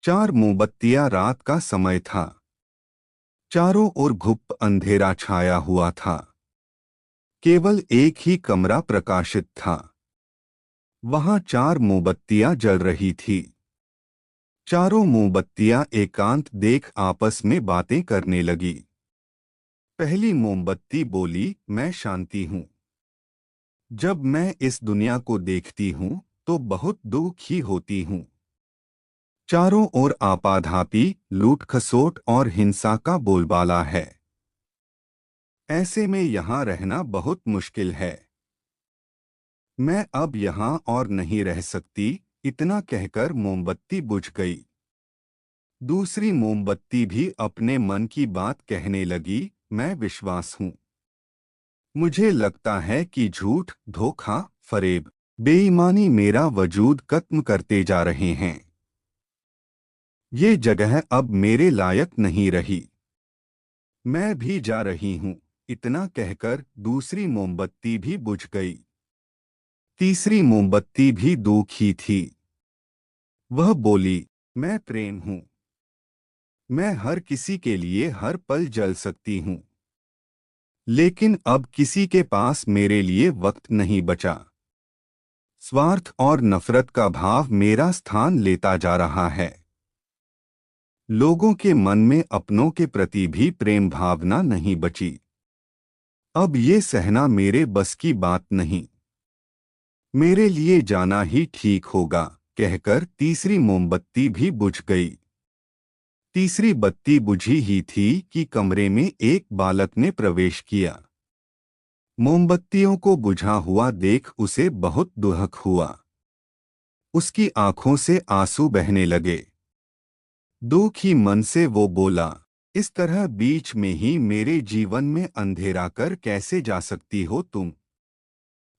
4 मोमबत्तियां रात का समय था। चारों ओर घुप अंधेरा छाया हुआ था। केवल एक ही कमरा प्रकाशित था। वहां 4 मोमबत्तियां जल रही थी। चारों मोमबत्तियां एकांत देख आपस में बातें करने लगी। पहली मोमबत्ती बोली, मैं शांति हूँ। जब मैं इस दुनिया को देखती हूँ तो बहुत दुखी होती हूँ। चारों ओर आपाधापी, लूट खसोट और हिंसा का बोलबाला है। ऐसे में यहाँ रहना बहुत मुश्किल है। मैं अब यहाँ और नहीं रह सकती। इतना कहकर मोमबत्ती बुझ गई। दूसरी मोमबत्ती भी अपने मन की बात कहने लगी, मैं विश्वास हूँ। मुझे लगता है कि झूठ, धोखा, फरेब, बेईमानी मेरा वजूद खत्म करते जा रहे हैं। ये जगह अब मेरे लायक नहीं रही। मैं भी जा रही हूँ। इतना कहकर दूसरी मोमबत्ती भी बुझ गई। तीसरी मोमबत्ती भी दुखी थी। वह बोली, मैं प्रेम हूँ। मैं हर किसी के लिए हर पल जल सकती हूँ। लेकिन अब किसी के पास मेरे लिए वक्त नहीं बचा। स्वार्थ और नफरत का भाव मेरा स्थान लेता जा रहा है। लोगों के मन में अपनों के प्रति भी प्रेम भावना नहीं बची। अब ये सहना मेरे बस की बात नहीं। मेरे लिए जाना ही ठीक होगा, कहकर तीसरी मोमबत्ती भी बुझ गई। तीसरी बत्ती बुझी ही थी कि कमरे में एक बालक ने प्रवेश किया। मोमबत्तियों को बुझा हुआ देख उसे बहुत दुख हुआ। उसकी आंखों से आंसू बहने लगे। दुखी मन से वो बोला, इस तरह बीच में ही मेरे जीवन में अंधेरा कर कैसे जा सकती हो तुम?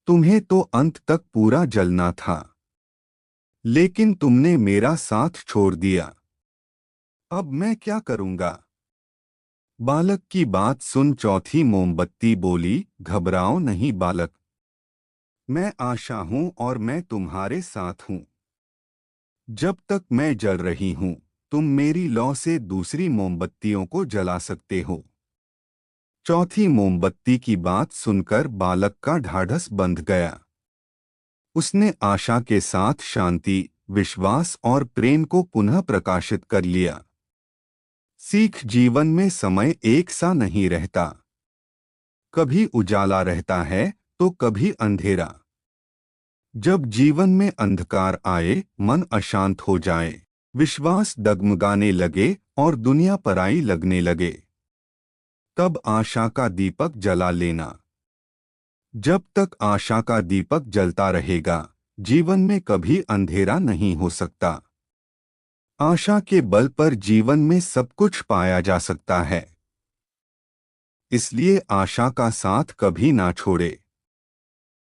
तुम्हें तो अंत तक पूरा जलना था, लेकिन तुमने मेरा साथ छोड़ दिया। अब मैं क्या करूंगा? बालक की बात सुन चौथी मोमबत्ती बोली, घबराओ नहीं बालक। मैं आशा हूं और मैं तुम्हारे साथ हूं। जब तक मैं जल रही हूं, तुम मेरी लौ से दूसरी मोमबत्तियों को जला सकते हो। चौथी मोमबत्ती की बात सुनकर बालक का ढाढ़स बंध गया। उसने आशा के साथ शांति, विश्वास और प्रेम को पुनः प्रकाशित कर लिया। सीख, जीवन में समय एक सा नहीं रहता। कभी उजाला रहता है तो कभी अंधेरा। जब जीवन में अंधकार आए, मन अशांत हो जाए, विश्वास डगमगाने लगे और दुनिया पराई लगने लगे, तब आशा का दीपक जला लेना। जब तक आशा का दीपक जलता रहेगा, जीवन में कभी अंधेरा नहीं हो सकता। आशा के बल पर जीवन में सब कुछ पाया जा सकता है। इसलिए आशा का साथ कभी ना छोड़े।